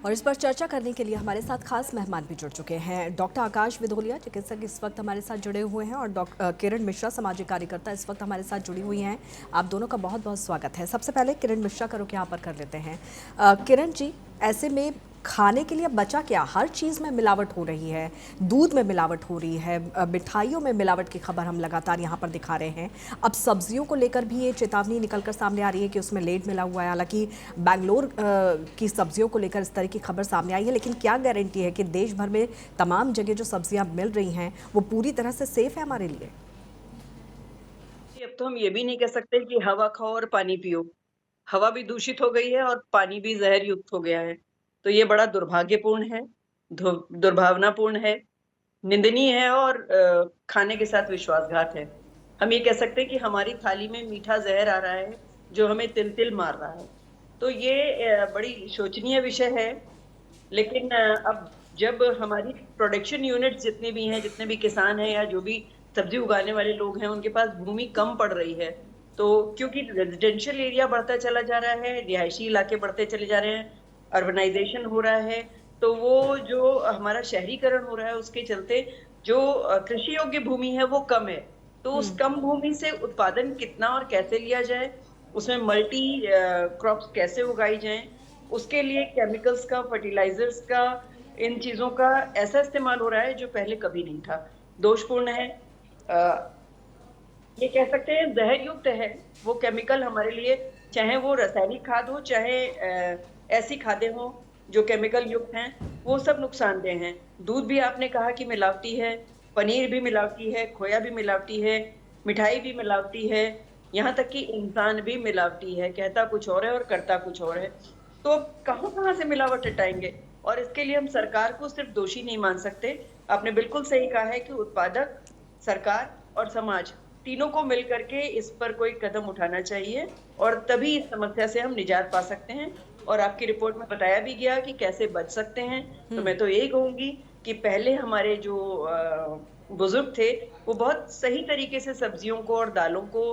और इस पर चर्चा करने के लिए हमारे साथ खास मेहमान भी जुड़ चुके हैं। डॉक्टर आकाश विधोलिया चिकित्सक इस वक्त हमारे साथ जुड़े हुए हैं और डॉक्टर किरण मिश्रा सामाजिक कार्यकर्ता इस वक्त हमारे साथ जुड़ी हुई हैं। आप दोनों का बहुत बहुत स्वागत है। सबसे पहले किरण मिश्रा का रुख यहाँ पर कर लेते हैं। किरण जी, ऐसे में खाने के लिए बचा क्या? हर चीज़ में मिलावट हो रही है, दूध में मिलावट हो रही है, मिठाइयों में मिलावट की खबर हम लगातार यहाँ पर दिखा रहे हैं। अब सब्जियों को लेकर भी ये चेतावनी निकलकर सामने आ रही है कि उसमें लेड मिला हुआ है। हालांकि बैंगलोर की सब्जियों को लेकर इस तरह की खबर सामने आई है, लेकिन क्या गारंटी है कि देश भर में तमाम जगह जो सब्जियां मिल रही हैं वो पूरी तरह से सेफ है हमारे लिए? अब तो हम ये भी नहीं कह सकते कि हवा खाओ और पानी पियो। हवा भी दूषित हो गई है और पानी भी ज़हर युक्त हो गया है। तो ये बड़ा दुर्भाग्यपूर्ण है, दुर्भावनापूर्ण है, निंदनीय है और खाने के साथ विश्वासघात है। हम ये कह सकते हैं कि हमारी थाली में मीठा ज़हर आ रहा है, जो हमें तिल-तिल मार रहा है। तो ये बड़ी शोचनीय विषय है, लेकिन अब जब हमारी प्रोडक्शन यूनिट्स जितने भी हैं, जितने भी किसान हैं या जो भी सब्ज़ी उगाने वाले लोग हैं, उनके पास भूमि कम पड़ रही है। तो क्योंकि रेज़िडेंशियल एरिया बढ़ता चला जा रहा है, रिहायशी इलाके बढ़ते चले जा रहे हैं, अर्बनाइज़ेशन हो रहा है, तो वो जो हमारा शहरीकरण हो रहा है, उसके चलते जो कृषि योग्य भूमि है, वो कम है। तो उस कम भूमि से उत्पादन कितना और कैसे लिया जाए, उसमें मल्टी क्रॉप्स कैसे उगाई जाएँ, उसके लिए केमिकल्स का, फर्टिलाइज़र्स का, इन चीज़ों का ऐसा इस्तेमाल हो रहा है जो पहले कभी नहीं था। दोषपूर्ण है। अ, ये कह सकते हैं ज़हर युक्त है, वो केमिकल हमारे लिए, चाहे वो रासायनिक खाद हो, चाहे ऐसी खादें हों जो केमिकल युक्त हैं, वो सब नुकसानदेह हैं। दूध भी आपने कहा कि मिलावटी है, पनीर भी मिलावटी है, खोया भी मिलावटी है, मिठाई भी मिलावटी है, यहाँ तक कि इंसान भी मिलावटी है, कहता कुछ और है और करता कुछ और है। तो कहाँ-कहाँ से मिलावट हटाएँगे? और इसके लिए हम सरकार को सिर्फ़ दोषी नहीं मान सकते। आपने बिल्कुल सही कहा है कि उत्पादक, सरकार और समाज तीनों को मिल कर के इस पर कोई कदम उठाना चाहिए और तभी इस समस्या से हम निजात पा सकते हैं। और आपकी रिपोर्ट में बताया भी गया कि कैसे बच सकते हैं। तो मैं तो यही कहूँगी कि पहले हमारे जो बुज़ुर्ग थे, वो बहुत सही तरीके से सब्जियों को और दालों को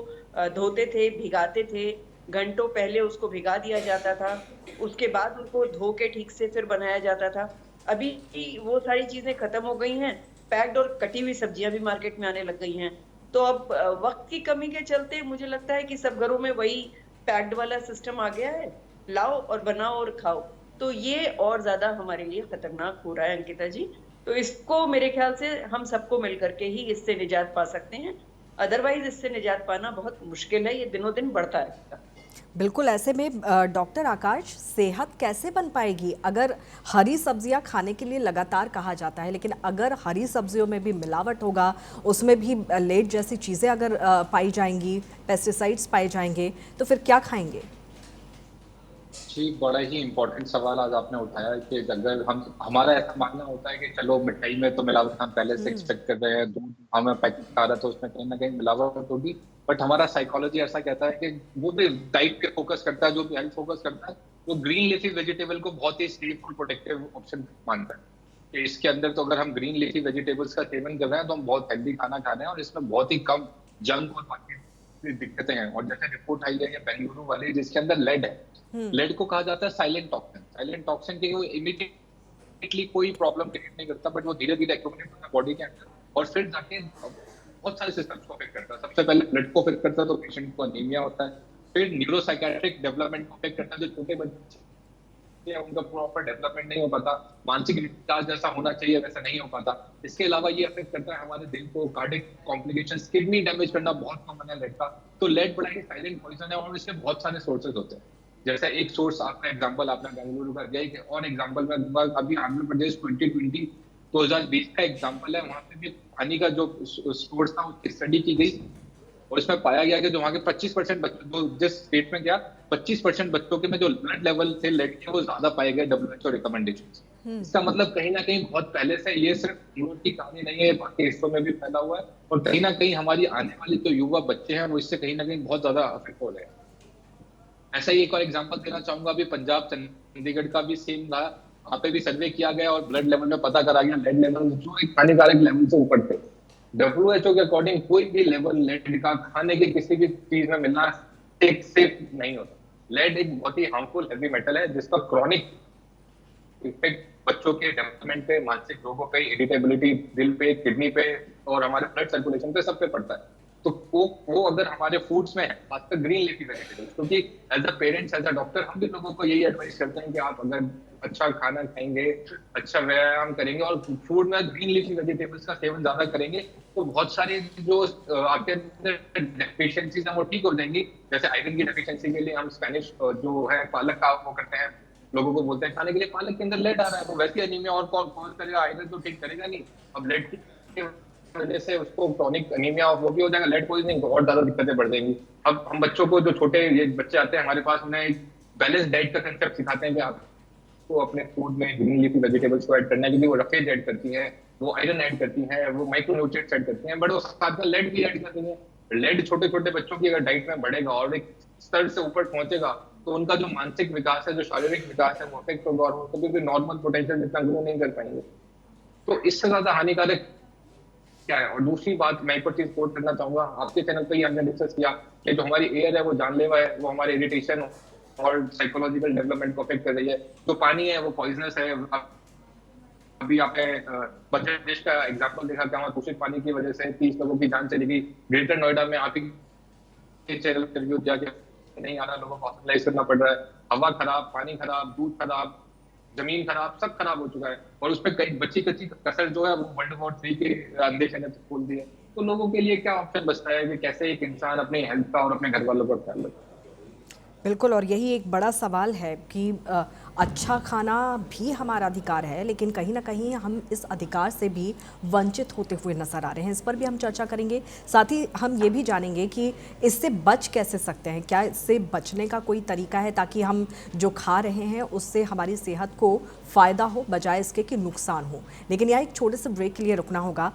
धोते थे, भिगाते थे। घंटों पहले उसको भिगा दिया जाता था, उसके बाद उसको धो के ठीक से फिर बनाया जाता था। अभी वो सारी चीज़ें खत्म हो गई हैं, पैक्ड और कटी हुई सब्जियाँ भी मार्केट में आने लग गई हैं। तो अब वक़्त की कमी के चलते मुझे लगता है कि सब घरों में वही पैक्ड वाला सिस्टम आ गया है, लाओ और बनाओ और खाओ। तो ये और ज़्यादा हमारे लिए खतरनाक हो रहा है अंकिता जी। तो इसको मेरे ख़्याल से हम सबको मिल कर के ही इससे निजात पा सकते हैं। अदरवाइज़ इससे निजात पाना बहुत मुश्किल है, ये दिनों-दिन बढ़ता रहेगा। बिल्कुल, ऐसे में डॉक्टर आकाश, सेहत कैसे बन पाएगी अगर हरी सब्जियां खाने के लिए लगातार कहा जाता है, लेकिन अगर हरी सब्जियों में भी मिलावट होगा, उसमें भी लेड जैसी चीज़ें अगर पाई जाएंगी, पेस्टिसाइड्स पाए जाएंगे, तो फिर क्या खाएंगे? जी, बड़ा ही इम्पोर्टेंट सवाल आज आपने उठाया है कि अगर हम हमारा ऐसा मानना होता है कि चलो मिठाई में तो मिलावट हम पहले से एक्सपेक्ट कर रहे हैं, दूध हमें पैकेट खा रहा है तो उसमें कहीं न कहीं मिलावट होगी। बट हमारा साइकोलॉजी ऐसा कहता है कि वो भी डाइट पे फोकस करता है, जो भी हेल्थ फोकस करता है, वो ग्रीन लीफी वेजिटेबल को बहुत ही सेफ और प्रोटेक्टिव ऑप्शन मानता है। कि इसके अंदर तो अगर हम ग्रीन लीफी वेजिटेबल्स का सेवन कर रहे हैं, तो हम बहुत हेल्दी खाना खा रहे हैं और इसमें बहुत ही कम जंक और बाकी दिक्कतें हैं। और जैसे रिपोर्ट आई है ये बेंगलुरु वाली जिसके अंदर लेड है। लेड को कहा जाता है साइलेंट टॉक्सिन। साइलेंट टॉक्सिन की वो इमीडिएटली कोई प्रॉब्लम क्रिएट नहीं करता, बट वो धीरे-धीरे एक्यूमुलेट होता है बॉडी के अंदर और फिर जाके बहुत सारे सिस्टम्स को अफेक्ट करता है। सबसे पहले ब्लड को अफेक्ट करता है, तो पेशेंट को एनीमिया होता है। फिर न्यूरोसाइकियाट्रिक डेवलपमेंट को अफेक्ट करता है, जो छोटे बच्चे हैं उनका प्रॉपर डेवलपमेंट नहीं हो पाता, मानसिक विकास जैसा होना चाहिए वैसा नहीं हो पाता। इसके अलावा ये अफेक्ट करता है हमारे दिल को, कार्डियक कॉम्प्लिकेशंस, किडनी डैमेज करना बहुत कॉमन है लेड का। तो लेड बड़ा ही साइलेंट पॉइजन है और इसके बहुत सारे सोर्सेज होते हैं। जैसा एक सोर्स आपका एग्जांपल आपने बेंगलुरु का दिया, एक और एग्जांपल मैं दूंगा, अभी आंध्र प्रदेश 2020 2020 का एग्जांपल है। वहां पे भी पानी का जो सोर्स था उसकी स्टडी की गई और इसमें पाया गया कि जो वहाँ के 25% बच्चों, जो जिस स्टेट में गया 25% बच्चों के में जो ब्लड लेवल थे लेड के वो ज्यादा पाए गए WHO रिकमेंडेशन। इसका मतलब कहीं ना कहीं बहुत पहले से ये सिर्फ यूरोप की कहानी नहीं है, बाकी हिस्सों में भी फैला हुआ है और कहीं ना कहीं हमारी आने वाली जो युवा बच्चे हैं वो इससे कहीं ना कहीं बहुत ज्यादा अफेक्ट हो रहे हैं। ऐसा ही एक और एग्जांपल देना चाहूंगा, अभी पंजाब चंडीगढ़ का भी सेम था। वहां पे भी सर्वे किया गया और ब्लड लेवल में पता करा गया लेड लेवल जो एक हानिकारक लेवल से ऊपर थे। WHO के अकॉर्डिंग कोई भी लेवल लेड का खाने की किसी भी चीज में मिलना एक सेफ नहीं होता। लेड एक बहुत ही हार्मफुल हैवी मेटल है जिसका क्रॉनिक इफेक्ट बच्चों के डेवलपमेंट पे, मानसिक रोगों पे, इरिटेबिलिटी, दिल पे, किडनी पे और हमारे ब्लड सर्कुलेशन पे, सब पे पड़ता है। तो वो अगर हमारे फूड्स में है, खासकर ग्रीन लीफी वेजिटेबल्स, क्योंकि as a parents, as a doctor, हम भी लोगों को यही एडवाइस करते हैं कि आप अगर अच्छा खाना खाएंगे, अच्छा व्यायाम करेंगे और फूड में ग्रीन लीफी वेजिटेबल्स का सेवन ज्यादा करेंगे, तो बहुत सारी जो आपके अंदर डेफिशिएंसीज हैं वो ठीक हो जाएंगी। जैसे आयरन की डेफिशिएंसी के लिए हम स्पेनिश जो है पालक का वो करते हैं, लोगों को बोलते हैं खाने के लिए, पालक के अंदर लेड आ रहा है, तो वैसे एनीमिया और कॉज करेगा, आयरन तो ठीक करेगा नहीं। अब लेड की वजह से उसको क्रॉनिक एनीमिया वो भी हो जाएगा, लेड पॉइजनिंग, तो और ज्यादा दिक्कतें बढ़ जाएंगी। अब हम बच्चों को, जो छोटे ये बच्चे आते हैं हमारे पास, उन्हें एक बैलेंस डाइट का कंसेप्ट सिखाते हैं कि आपको अपने फूड में ग्रीन लीफी वेजिटेबल्स को ऐड करना है, क्योंकि वो रफेज ऐड करती हैं, वो आयरन ऐड करती हैं, वो माइक्रोन्यूट्रिएंट्स ऐड करती हैं, बट वो साथ में लेड भी ऐड करती हैं। लेड छोटे छोटे बच्चों की अगर डाइट में बढ़ेगा और एक स्तर से ऊपर पहुंचेगा, तो उनका जो मानसिक विकास है, जो शारीरिक विकास है, वो अफेक्ट होगा और वो कभी भी नॉर्मल पोटेंशियल जितना ग्रो नहीं कर पाएंगे। तो इससे ज्यादा हानिकारक क्या है। और दूसरी बात मैं एक और चीज कोट करना चाहूंगा, आपके चैनल पे ही हमने डिस्कस किया कि जो हमारी एयर है वो जानलेवा है, वो हमारे इरिटेशन और साइकोलॉजिकल डेवलपमेंट को अफेक्ट कर रही है। जो पानी है वो पॉइजनस है। अभी आपने बांग्लादेश का एग्जांपल देखा कि वहाँ दूषित पानी की वजह से 30 लोगों की जान चली गई। ग्रेटर नोएडा में आप ही चैनल इंटरव्यू दिया कि नहीं आना, लोगों को हॉस्पिटलाइज करना पड़ रहा है। हवा खराब, पानी खराब, दूध खराब, जमीन खराब, सब खराब हो चुका है। और उसपे कई बच्ची कच्ची कसर जो है वो वर्ल्ड वॉर 3 के अंदेशे ने खोल दी है। तो लोगों के लिए क्या ऑप्शन बचता है कि कैसे एक इंसान अपनी हेल्थ का और अपने घर वालों का ख्याल रखे। बिल्कुल, और यही एक बड़ा सवाल है कि अच्छा खाना भी हमारा अधिकार है, लेकिन कहीं ना कहीं हम इस अधिकार से भी वंचित होते हुए नजर आ रहे हैं। इस पर भी हम चर्चा करेंगे। साथ ही हम ये भी जानेंगे कि इससे बच कैसे सकते हैं, क्या इससे बचने का कोई तरीका है ताकि हम जो खा रहे हैं उससे हमारी सेहत को फ़ायदा हो, बजाय इसके कि नुकसान हो। लेकिन यहाँ एक छोटे से ब्रेक के लिए रुकना होगा।